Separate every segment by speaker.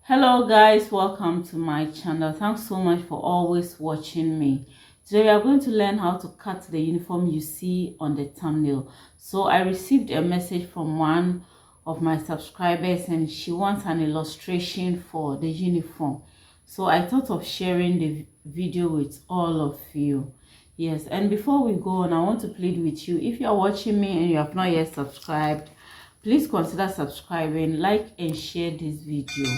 Speaker 1: Hello guys, welcome to my channel. Thanks so much for always watching me. Today we are going to learn how to cut the uniform you see on the thumbnail. So I received a message from one of my subscribers and she wants an illustration for the uniform. So I thought of sharing the video with all of you. Yes, and before we go on, I want to plead with you. If you are watching me and you have not yet subscribed, please consider subscribing, like and share this video.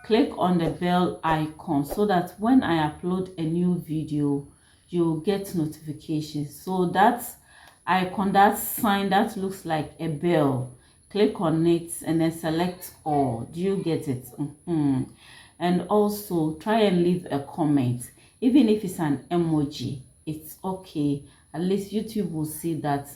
Speaker 1: Click on the bell icon so that when I upload a new video, you'll get notifications. So that icon, that sign that looks like a bell, click on it and then select all. Do you get it? And also try and leave a comment. Even if it's an emoji, it's okay. At least YouTube will see that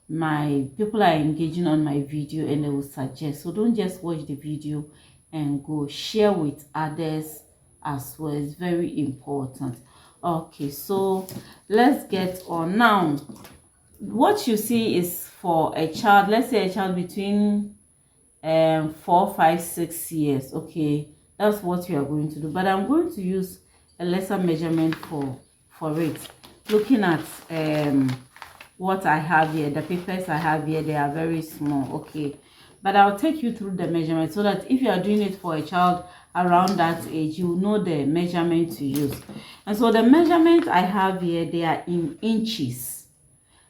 Speaker 1: my people are engaging on my video and they will suggest. So don't just watch the video and go, share with others as well. It's very important. Okay, so let's get on now. What you see is for a child, let's say a child between 4, 5, 6 years. Okay, that's what we are going to do, but I'm going to use a lesser measurement for it, looking at what I have here. The papers I have here, they are very small. Okay, but I'll take you through the measurement so that if you are doing it for a child around that age, you know the measurement to use. And so the measurement I have here, they are in inches.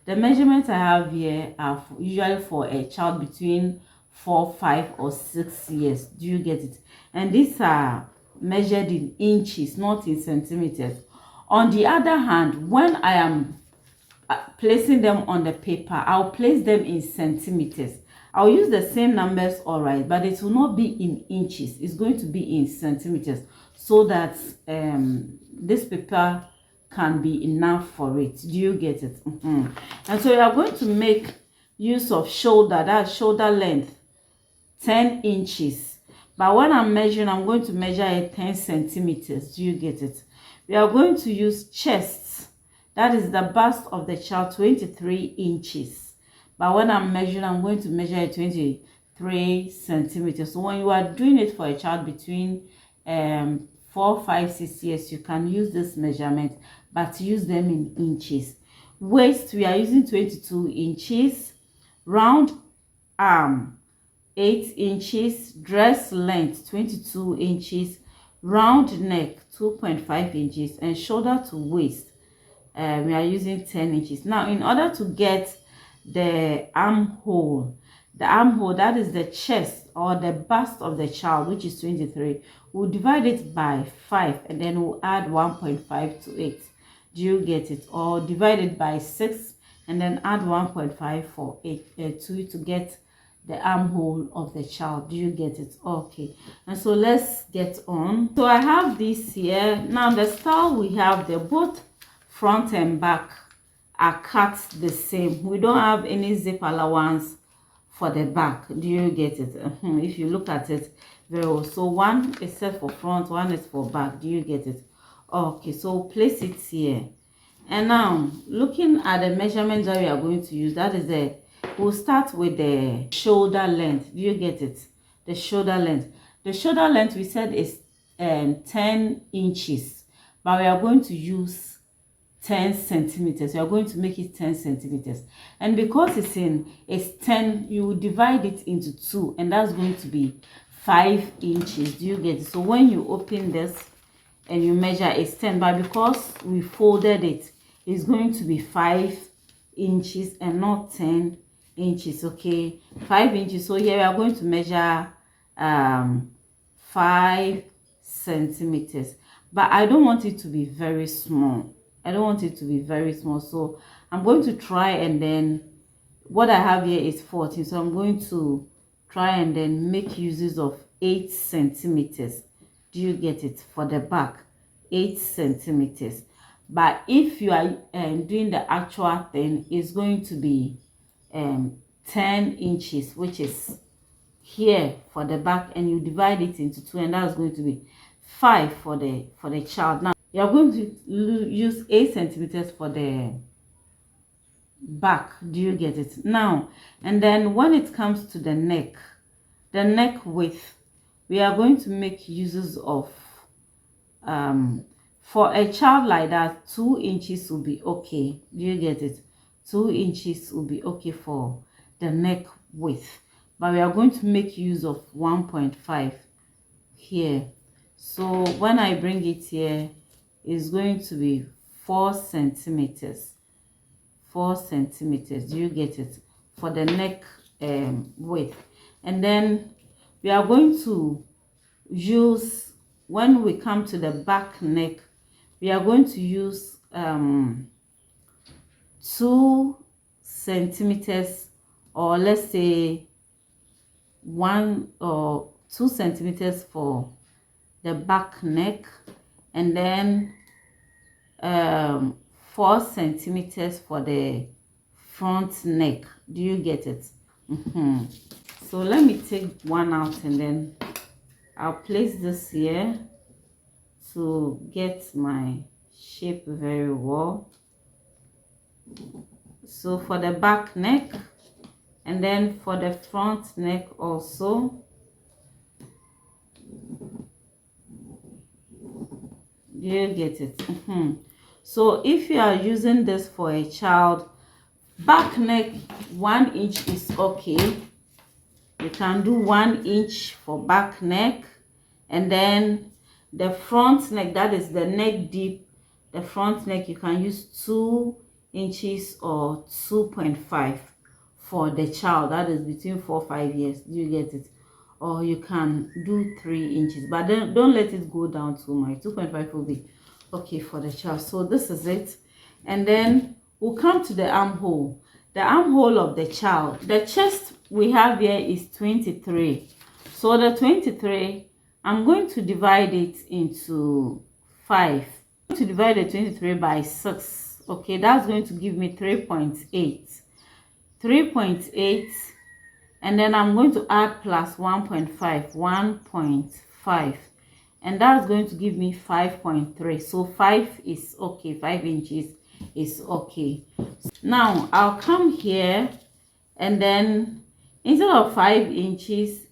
Speaker 1: The measurements I have here are usually for a child between 4, 5 or 6 years. Do you get it? And these are measured in inches, not in centimeters. On the other hand, when I am placing them on the paper, I'll place them in centimeters. I'll use the same numbers, all right, but it will not be in inches. It's going to be in centimeters so that this paper can be enough for it. Do you get it? And so you are going to make use of shoulder, that's shoulder length, 10 inches. But when I'm measuring, I'm going to measure at 10 centimeters. Do you get it? We are going to use chest, that is the bust of the child, 23 inches. But when I'm measuring, I'm going to measure at 23 centimeters. So when you are doing it for a child between 4, 5, 6 years, you can use this measurement, but use them in inches. Waist, we are using 22 inches. Round arm, 8 inches. Dress length, 22 inches. Round neck, 2.5 inches. And shoulder to waist, we are using 10 inches. Now, in order to get the armhole, that is the chest or the bust of the child, which is 23, we'll divide it by 5 and then we'll add 1.5 to it. Do you get it? Or divide it by 6 and then add 1.5 for it to get the armhole of the child. Do you get it? Okay, and so let's get on. So I have this here. Now the style we have, they're both front and back are cut the same. We don't have any zip allowance for the back. Do you get it? If you look at it very well, so one is set for front, one is for back. Do you get it? Okay, so place it here. And now looking at the measurements that we are going to use, that is we'll start with the shoulder length. Do you get it? The shoulder length, we said is 10 inches, but we are going to use 10 centimeters. We are going to make it 10 centimeters, and because it's 10, you will divide it into 2, and that's going to be 5 inches. Do you get it? So when you open this and you measure, it's 10, but because we folded it, it's going to be 5 inches and not 10 inches. Okay, 5 inches. So here we are going to measure 5 centimeters, but I don't want it to be very small. So I'm going to try, and then what I have here is 14, so I'm going to try and then make uses of 8 centimeters. Do you get it? For the back, 8 centimeters. But if you are doing the actual thing, it's going to be 10 inches, which is here for the back, and you divide it into 2, and that's going to be 5 for the child. Now you are going to use 8 centimeters for the back. Do you get it? Now, and then when it comes to the neck width, we are going to make uses of for a child like that, 2 inches will be okay. Do you get it? 2 inches will be okay for the neck width, but we are going to make use of 1.5 here. So when I bring it here, it's going to be 4 centimeters. 4 centimeters. Do you get it? For the neck width. And then we are going to use, when we come to the back neck, we are going to use 2 centimeters, or let's say 1 or 2 centimeters for the back neck, and then 4 centimeters for the front neck. Do you get it? So let me take one out, and then I'll place this here to get my shape very well. So for the back neck, and then for the front neck also. Do you get it? So if you are using this for a child, back neck 1 inch is okay. You can do 1 inch for back neck, and then the front neck, that is the neck deep, the front neck, you can use 2 inches or 2.5 for the child that is between 4-5 years. Do you get it? Or you can do 3 inches, but then don't let it go down too much. 2.5 will be okay for the child. So this is it. And then we'll come to the armhole. The armhole of the child, the chest we have here is 23. So the 23, I'm going to divide it into 5. I'm going to divide the 23 by 6. Okay, that's going to give me 3.8. 3.8, and then I'm going to add plus 1.5, 1.5, and that's going to give me 5.3. So 5 is okay, 5 inches is okay. Now I'll come here, and then instead of 5 inches,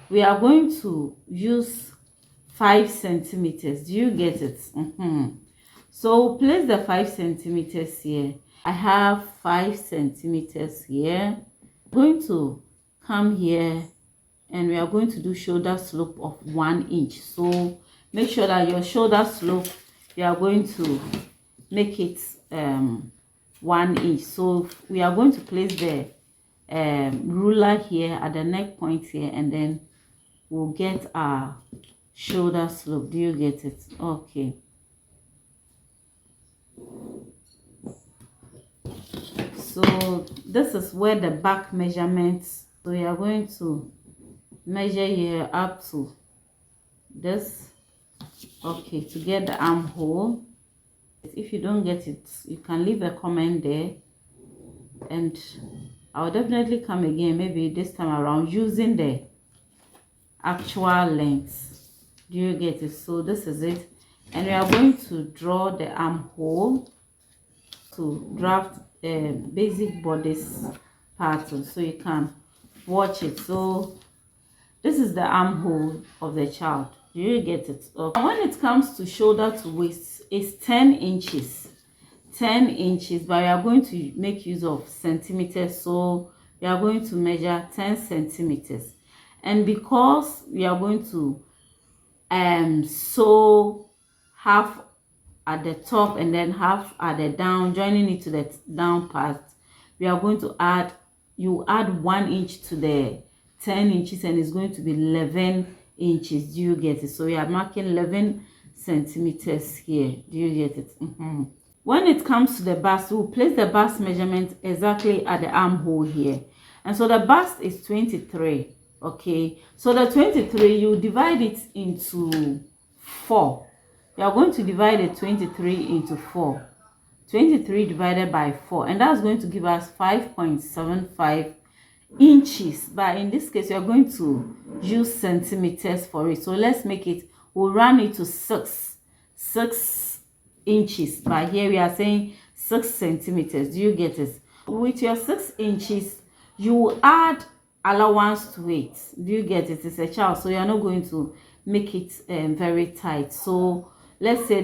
Speaker 1: we are going to use 5 centimeters. Do you get it? So place the 5 centimeters here. I have 5 centimeters here. I'm going to come here, and we are going to do shoulder slope of 1 inch. So make sure that your shoulder slope, you are going to make it 1 inch. So we are going to place the ruler here at the neck point here, and then we'll get our shoulder slope. Do you get it? Okay. So this is where the back measurements, so we are going to measure here up to this, okay, to get the armhole. If you don't get it, you can leave a comment there, and I'll definitely come again, maybe this time around, using the actual length. Do you get it? So this is it, and we are going to draw the armhole to draft a basic bodice pattern, so you can watch it. So this is the armhole of the child. Do you get it? Okay. When it comes to shoulder to waist, it's 10 inches. 10 inches, but we are going to make use of centimeters, so we are going to measure 10 centimeters. And because we are going to sew half at the top and then half at the down, joining it to the down part, we are going to add, you add 1 inch to the 10 inches, and it's going to be 11 inches. Do you get it? So we are marking 11 centimeters here. Do you get it? When it comes to the bust, we'll place the bust measurement exactly at the armhole here, and so the bust is 23. Okay, so the 23, you divide it into 4. You are going to divide the 23 into 4. 23 divided by 4, and that's going to give us 5.75 inches. But in this case, we are going to use centimeters for it. So let's make it, we'll run it to 6 inches. But here we are saying 6 centimeters. Do you get it? With your 6 inches, you will add allowance to it. Do you get it? It's a child, so you're not going to make it very tight. So let's say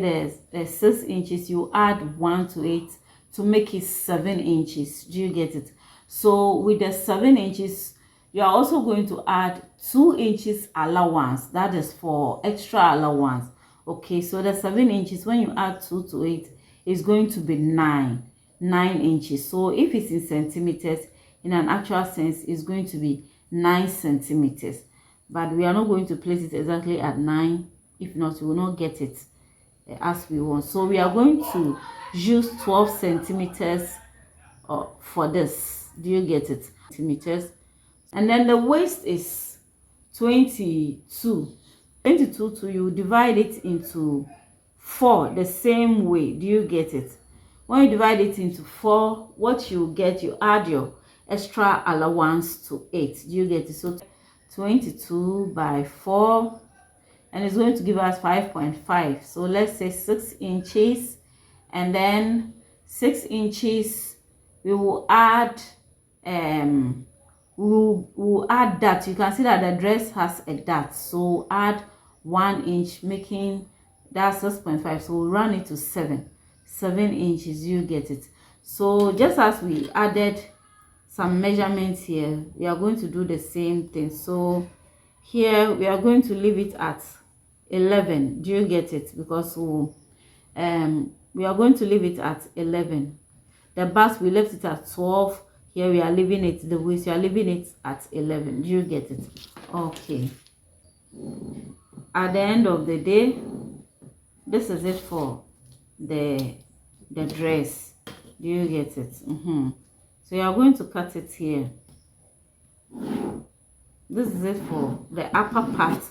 Speaker 1: there's 6 inches, you add 1 to it to make it 7 inches. Do you get it? So with the 7 inches, you are also going to add 2 inches allowance. That is for extra allowance. Okay, so the 7 inches, when you add 2 to it, is going to be 9 inches. So if it's in centimeters, in an actual sense, it's going to be 9 centimeters. But we are not going to place it exactly at 9. If not, we will not get it as we want. So we are going to use 12 centimeters for this. Do you get it? Centimeters. And then the waist is 22. 22 to you divide it into 4 the same way. Do you get it? When you divide it into 4, what you get, you add your extra allowance to it. Do you get it? So 22 by 4, and it's going to give us 5.5. So let's say 6 inches, and then 6 inches we will add we'll add that. You can see that the dress has a dart, so add 1 inch, making that 6.5. so we'll run it to 7 inches. You get it? So just as we added some measurements here, we are going to do the same thing. So here we are going to leave it at 11. Do you get it? Because we are going to leave it at 11. The bust, we left it at 12. Here we are leaving it, the waist, we are leaving it at 11. Do you get it? Okay. At the end of the day, this is it for the dress. Do you get it? So you are going to cut it here. This is it for the upper part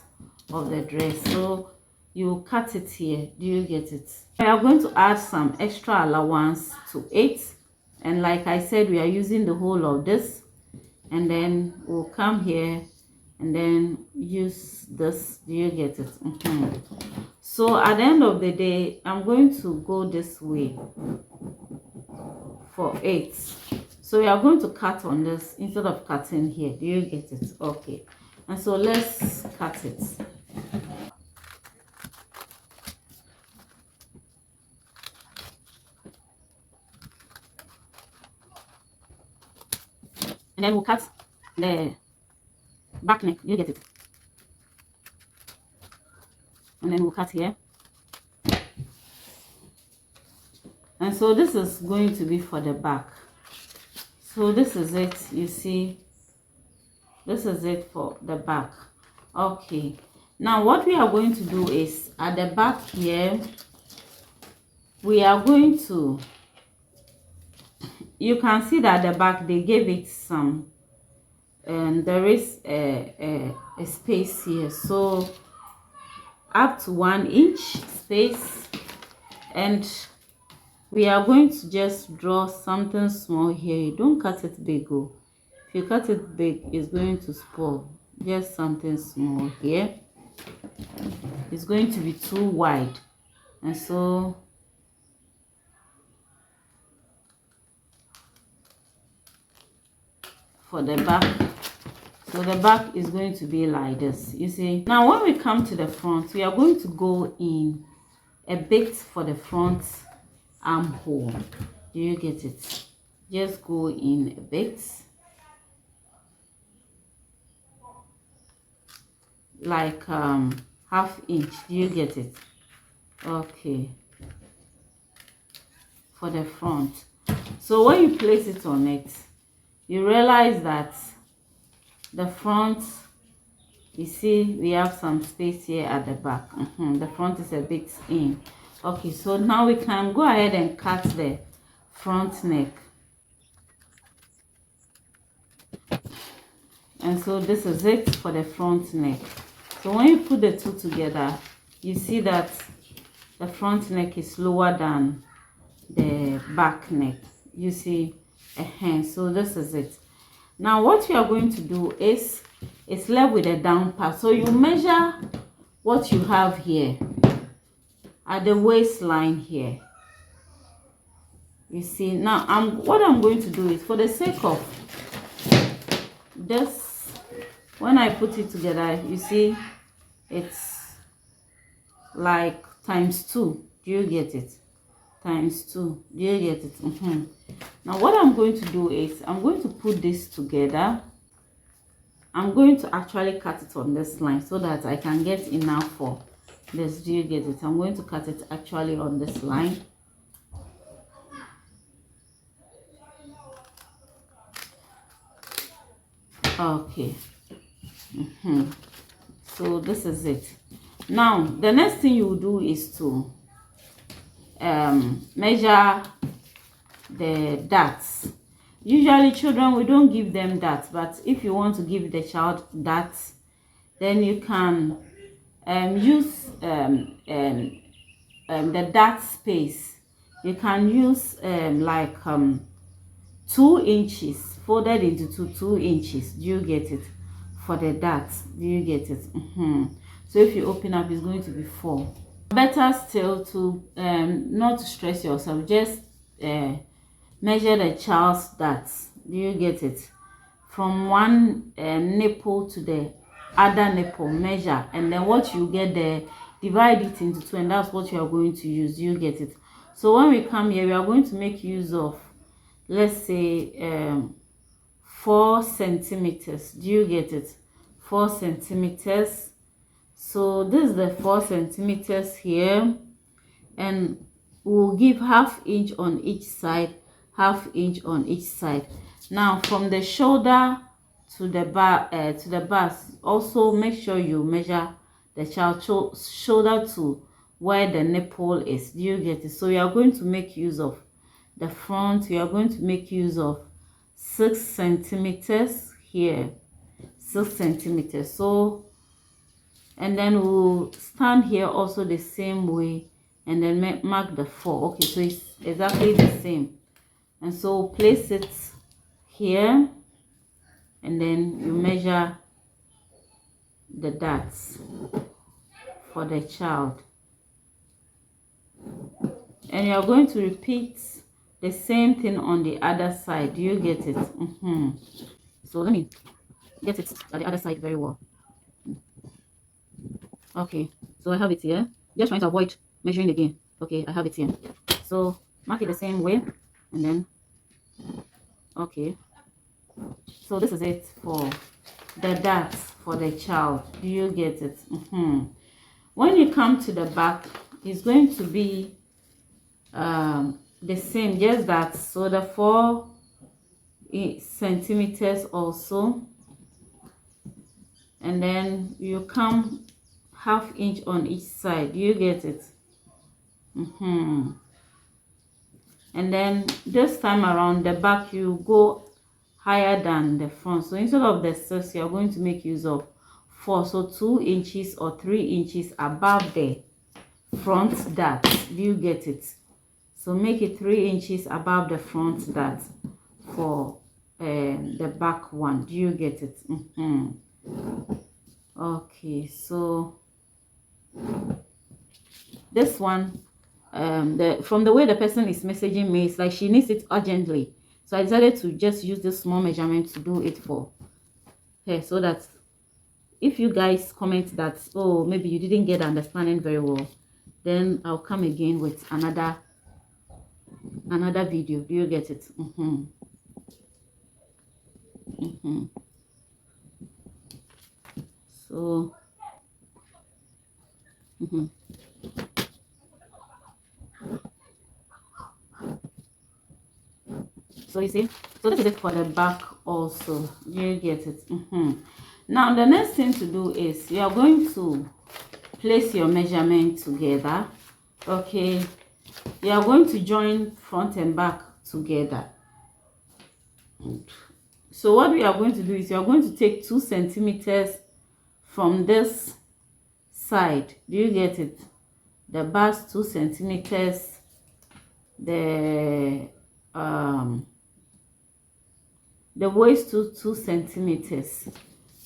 Speaker 1: of the dress. So you cut it here. Do you get it? We are going to add some extra allowance to it. And like I said, we are using the whole of this. And then we'll come here and then use this. Do you get it? So at the end of the day, I'm going to go this way for 8. So we are going to cut on this instead of cutting here. Do you get it? Okay. And so let's cut it. And then we'll cut the back neck. You get it? And then we'll cut here. And so this is going to be for the back. So this is it. You see, this is it for the back. Okay. Now what we are going to do is at the back here, we are going to, you can see that at the back they gave it some, and there is a space here, so up to 1 inch space, and we are going to just draw something small here. You don't cut it big. If you cut it big, it's going to spoil. Just something small here. It's going to be too wide, and so for the back, so the back is going to be like this. You see, now when we come to the front, we are going to go in a bit for the front armhole. Do you get it? Just go in a bit, like ½ inch. Do you get it? Okay, for the front. So when you place it on it, you realize that the front, you see we have some space here at the back. The front is a bit in. Okay, so now we can go ahead and cut the front neck. And so this is it for the front neck. So when you put the two together, you see that the front neck is lower than the back neck. You see, so this is it. Now what you are going to do is, it's left with a down part. So you measure what you have here at the waistline here. You see, now what I'm going to do is, for the sake of this when I put it together, you see it's like times 2. Do you get it? Times 2. Do you get it? Now what I'm going to do is I'm going to put this together. I'm going to actually cut it on this line so that I can get enough for this. Do you get it? I'm going to cut it actually on this line. Okay. So this is it. Now the next thing you will do is to measure the darts. Usually children, we don't give them darts, but if you want to give the child darts, then you can use the dart space. You can use like 2 inches folded into 2 inches. Do you get it? For the darts. Do you get it? So if you open up, it's going to be 4. Better still to not to stress yourself, just measure the child's darts. Do you get it? From one nipple to the other nipple, measure, and then what you get there, divide it into 2, and that's what you are going to use. Do you get it? So when we come here, we are going to make use of, let's say 4 centimeters. Do you get it? 4 centimeters. So this is the 4 centimeters here, and we'll give ½ inch on each side, ½ inch on each side. Now from the shoulder to the bust, also make sure you measure the child's shoulder to where the nipple is. Do you get it? So we are going to make use of the front. We are going to make use of 6 centimeters here, 6 centimeters. So, and then we'll stand here also the same way, and then mark the 4. Okay, so it's exactly the same. And so place it here, and then you measure the darts for the child, and you're going to repeat the same thing on the other side. Do you get it? So let me get it at the other side very well. Okay, so I have it here, just trying to avoid measuring again. Okay, I have it here, so mark it the same way, and then okay, so this is it for the darts for the child. Do you get it? When you come to the back, it's going to be the same, just that. So the 4 centimeters also, and then you come ½ inch on each side. Do you get it? And then this time around, the back, you go higher than the front. So instead of the 6, you are going to make use of 4. So 2 inches or 3 inches above the front dart. Do you get it? So make it 3 inches above the front dart for the back one. Do you get it? Okay, so this one, from the way the person is messaging me, it's like she needs it urgently. So I decided to just use this small measurement to do it for her, so that if you guys comment that, oh, maybe you didn't get understanding very well, then I'll come again with another video. Do you get it? So so you see, so this is it for the back also. Do you get it? Now the next thing to do is you are going to place your measurement together. Okay, you are going to join front and back together. So what we are going to do is you are going to take 2 centimeters from this side. Do you get it? The bust 2 centimeters, the waist to 2 centimeters.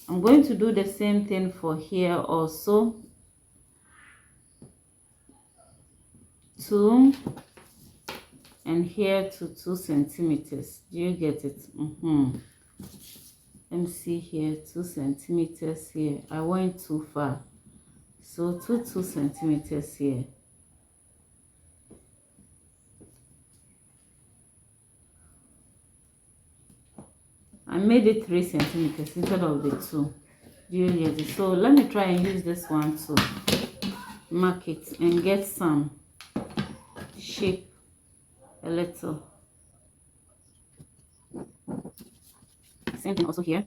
Speaker 1: I'm going to do the same thing for here also. 2, and here to 2 centimeters. Do you get it? Let me see here, 2 centimeters here. I went too far, so 2 centimeters here. I made it 3 centimeters instead of the 2. Do you get it? So let me try and use this one to mark it and get some shape a little. Same thing also here.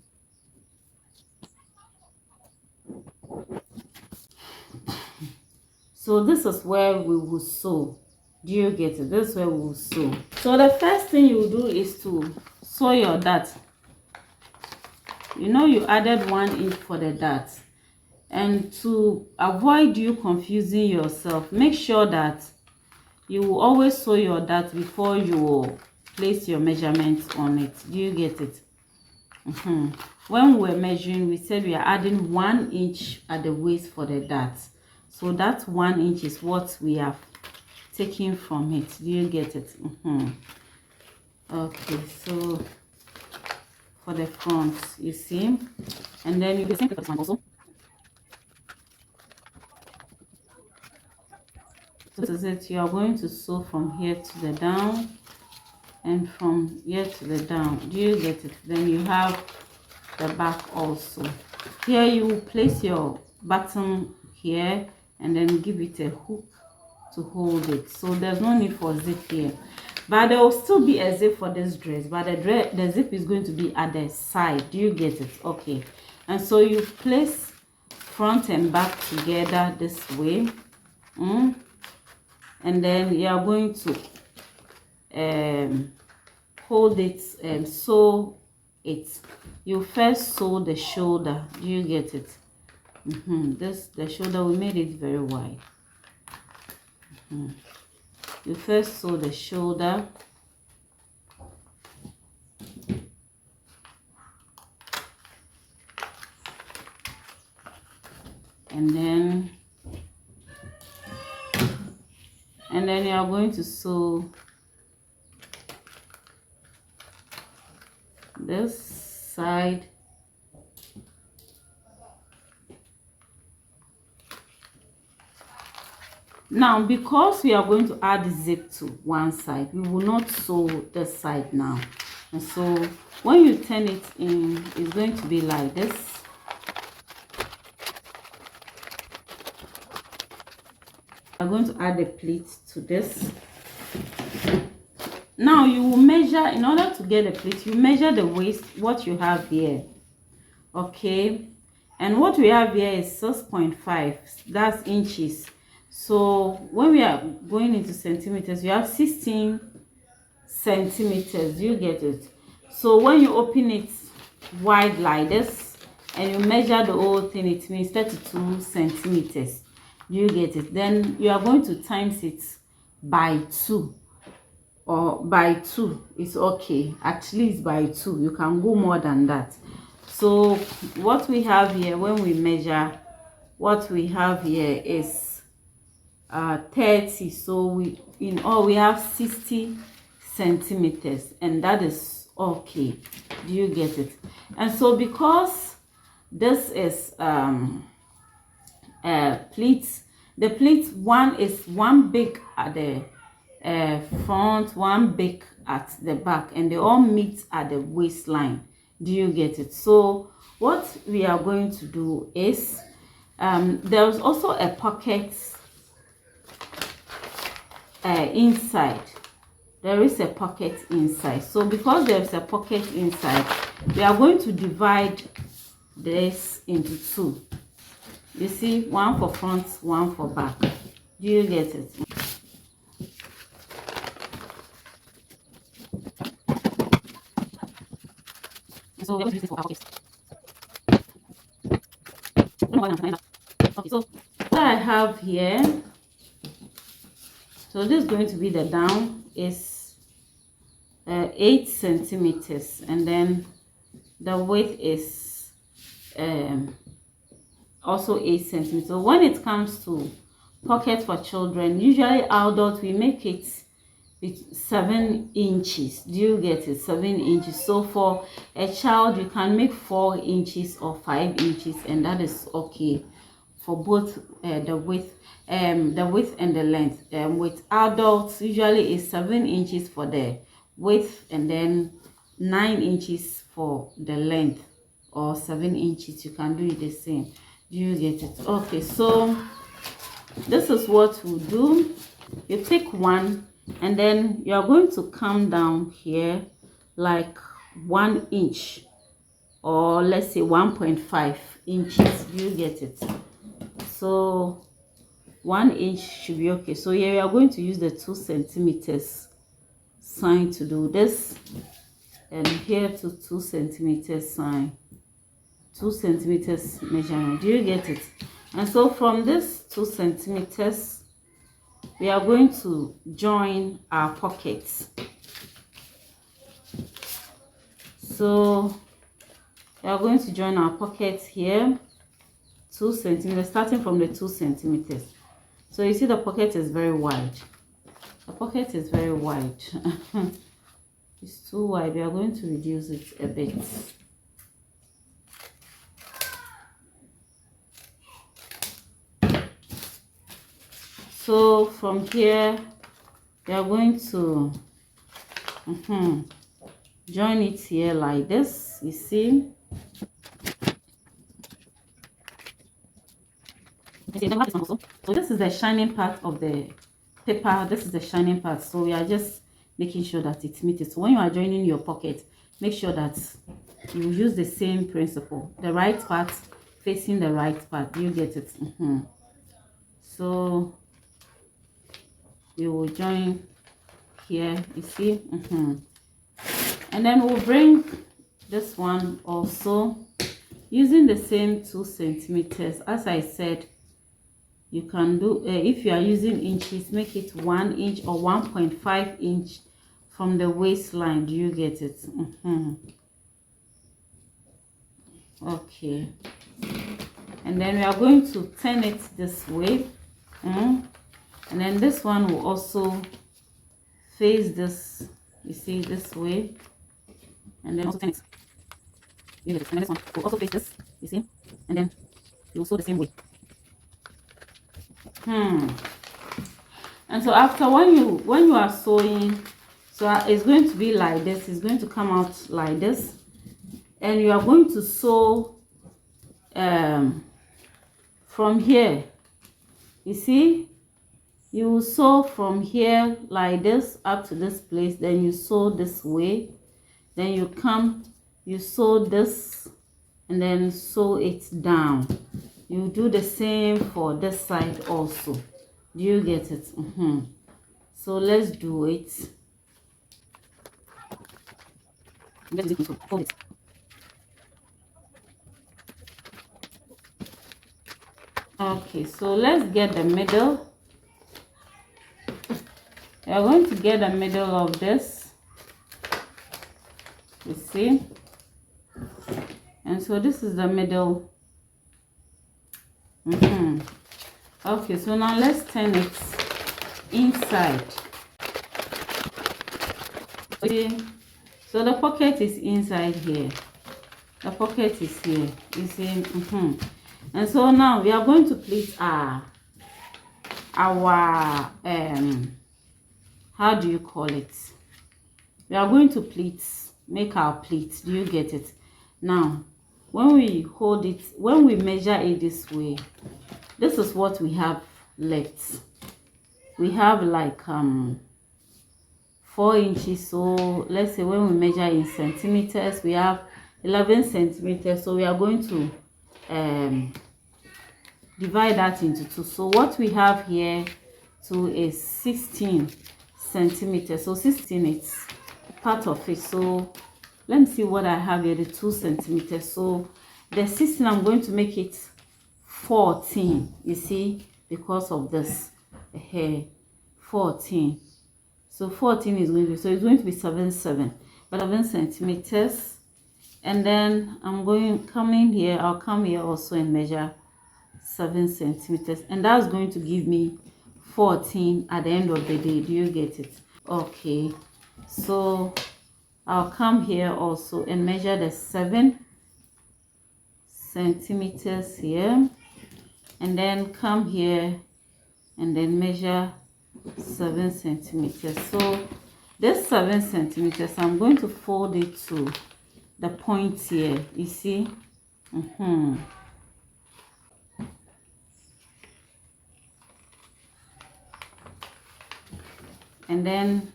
Speaker 1: So this is where we will sew. Do you get it? This is where we will sew. So the first thing you will do is to sew your dart. You know you added 1 inch for the dart. And to avoid you confusing yourself, make sure that you will always sew your dart before you place your measurements on it. Do you get it? When we were measuring, we said we are adding 1 inch at the waist for the dart. So that 1 inch is what we have taken from it. Do you get it? Okay, so for the front, you see, and then you do the same for this one also. So this is it. You are going to sew from here to the down and from here to the down. Do you get it? Then you have the back also. Here you will place your bottom here and then give it a hook to hold it. So there's no need for zip here, but there will still be a zip for this dress, but the zip is going to be at the side. Do you get it? Okay. And so you place front and back together this way. And then you are going to hold it and sew it. You first sew the shoulder. Do you get it? The shoulder, we made it very wide. You first sew the shoulder, and then you are going to sew this side now. Because we are going to add zip to one side, we will not sew this side now, and so when you turn it in, it's going to be like this. I'm going to add a pleat to this. Now you will measure, in order to get a pleat, you measure the waist, what you have here. Okay, and what we have here is 6.5, that's inches. So when we are going into centimeters, you have 16 centimeters. You get it? So when you open it wide like this and you measure the whole thing, it means 32 centimeters. You get it? Then you are going to times it by 2, or by 2 is okay, at least by 2. You can go more than that. So what we have here, when we measure, what we have here is 30. So we in all we have 60 centimeters, and that is okay. Do you get it? And so because this is pleats, the pleats, one is one big at the front, one big at the back, and they all meet at the waistline. Do you get it? So what we are going to do is there's also a pocket inside. There is a pocket inside. So because there's a pocket inside, we are going to divide this into 2. You see, one for front, one for back. Do you get it? So we're going to use this for our pockets. Okay, so what I have here, so this is going to be the down, is 8 centimeters, and then the width is also 8 centimeters. So when it comes to pocket for children, usually adults, we make it it's 7 inches. Do you get it? 7 inches. So for a child, you can make 4 inches or 5 inches, and that is okay for both the width and the length. With adults, usually is 7 inches for the width, and then 9 inches for the length, or 7 inches. You can do it the same. Do you get it? Okay, so this is what we'll do. You take one, and then you are going to come down here like 1 inch, or let's say 1.5 inches. Do you get it? So 1 inch should be okay. So here we are going to use the 2 centimeters sign to do this, and here to 2 centimeters sign, 2 centimeters measurement. Do you get it? And so from this 2 centimeters, we are going to join our pockets. So we are going to join our pockets here, 2 centimeters, starting from the 2 centimeters. So you see the pocket is very wide. The pocket is very wide. It's too wide. We are going to reduce it a bit. So from here, we are going to join it here like this. You see? So this is the shining part of the paper. This is the shining part. So we are just making sure that it meets it. So when you are joining your pocket, make sure that you use the same principle. The right part facing the right part. You get it? So we will join here. You see? And then we'll bring this one also using the same 2 centimeters. As I said, you can do if you are using inches, make it 1 inch or 1.5 inch from the waistline. Do you get it? Okay, and then we are going to turn it this way, and then this one will also face this, you see, this way, and then also turn it. You get it. And then this one will also face this, you see, and then you will sew the same way. And so after, when you are sewing, so it's going to be like this. It's going to come out like this, and you are going to sew from here. You see, you will sew from here like this up to this place, then you sew this way, then you come, you sew this, and then sew it down. You do the same for this side also. Do you get it? So let's do it. Hold it. Okay, so let's get the middle. We are going to get the middle of this. You see? And so this is the middle. Okay, so now let's turn it inside. Okay, so the pocket is inside here. The pocket is here. You see? And so now we are going to pleat our how do you call it? We are going to pleat, make our pleats. Do you get it? Now, when we hold it, when we measure it this way, this is what we have left. We have like 4 inches. So let's say when we measure in centimeters, we have 11 centimeters. So we are going to divide that into 2. So what we have here too is 16 centimeters. So 16 is part of it. So let me see what I have here, the 2 centimeters. So the 16, I'm going to make it 14, you see, because of this here, 14. So 14 is going to be, so it's going to be 7 centimeters. And then I'm coming here, I'll come here also and measure 7 centimeters, and that's going to give me 14 at the end of the day. Do you get it? Okay, so I'll come here also and measure the 7 centimeters here, and then come here and then measure 7 centimeters. So this 7 centimeters, I'm going to fold it to the point here, you see. And then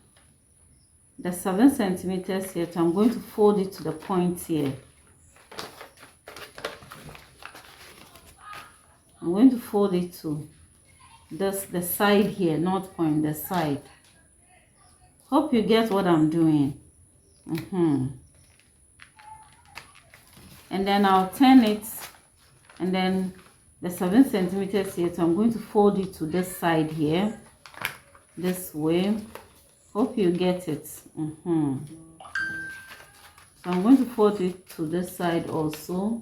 Speaker 1: the 7 centimeters here, I'm going to fold it to the point here. I'm going to fold it to this, the side here, not point, the side. Hope you get what I'm doing. And then I'll turn it, and then the 7 centimeters here, so I'm going to fold it to this side here, this way. Hope you get it. So I'm going to fold it to this side also,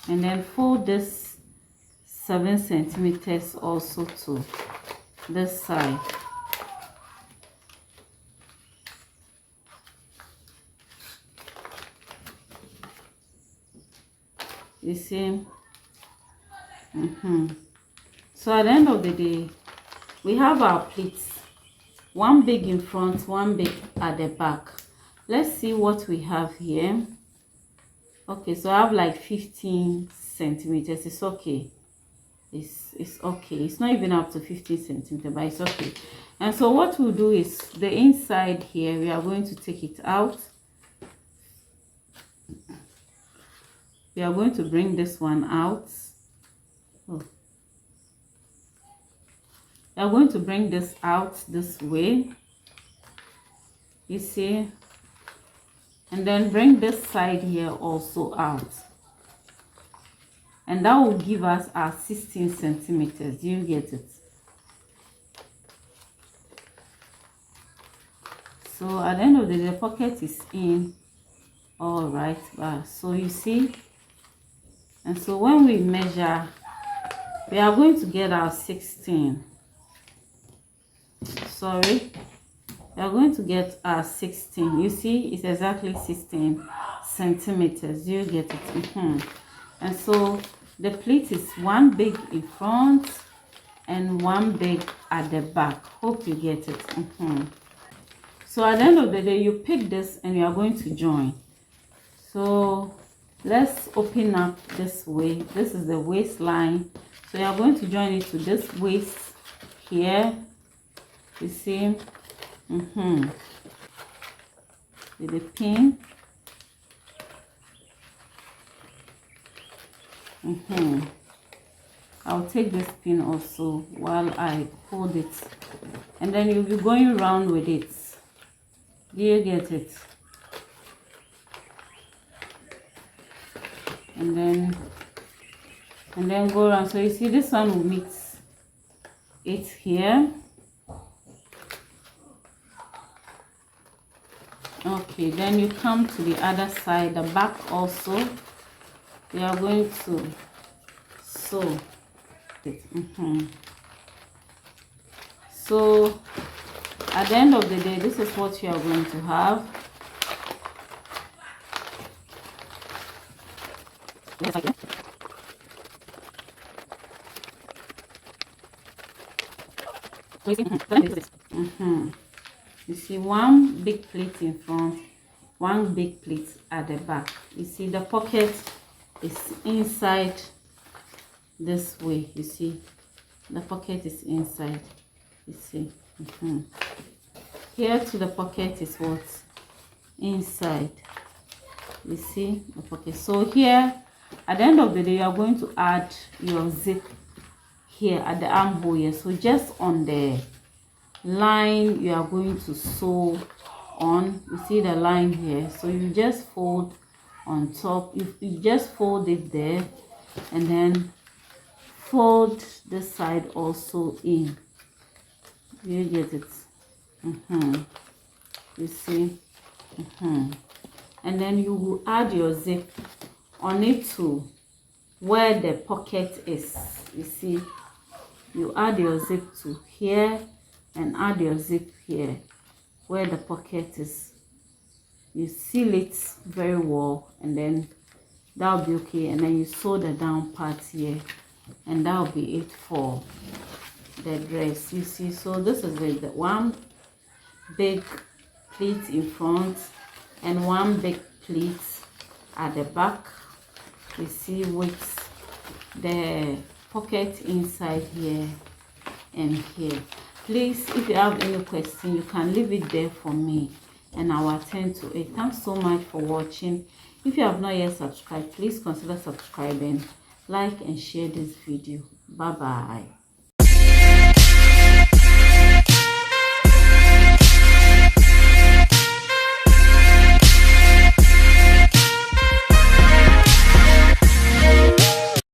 Speaker 1: and then fold this 7 centimeters also to this side. You see. So at the end of the day, we have our pleats, one big in front, one big at the back. Let's see what we have here. Okay, so I have like 15 centimeters. It's okay. It's okay. It's not even up to 15 centimeters, but it's okay. And so what we'll do is the inside here, we are going to take it out. We are going to bring this one out. Oh. We are going to bring this out this way, you see, and then bring this side here also out, and that will give us our 16 centimeters. Do you get it? So at the end of the day, the pocket is in. All right, so you see. And so when we measure, we are going to get our 16. Sorry, we are going to get our 16. You see, it's exactly 16 centimeters. You get it? And so the pleat is one big in front and one big at the back. Hope you get it. So at the end of the day, you pick this and you are going to join. So let's open up this way. This is the waistline, so you are going to join it to this waist here, you see. With the pin. I'll take this pin also while I hold it, and then you'll be going around with it. Do you get it? And then go around. So you see, this one will meet it here. Okay, then you come to the other side, the back also. We are going to sew it. So at the end of the day, this is what you are going to have. You see, one big plate in front, one big plate at the back. You see, the pocket is inside this way. You see, the pocket is inside. You see, here to the pocket is what? Inside. You see the pocket. So here at the end of the day, you are going to add your zip here at the armhole here. So just on the line you are going to sew on. You see the line here, so you just fold on top. You just fold it there, and then fold this side also in. You get it? You see? And then you will add your zip on it to where the pocket is. You see, you add your zip to here and add your zip here where the pocket is. You seal it very well, and then that'll be okay. And then you sew the down part here, and that'll be it for the dress. You see, so this is it. The one big pleat in front and one big pleat at the back. You see, with the pocket inside here and here. Please, if you have any question, you can leave it there for me and I'll attend to it. Thanks so much for watching. If you have not yet subscribed, please consider subscribing, like and share this video. Bye bye.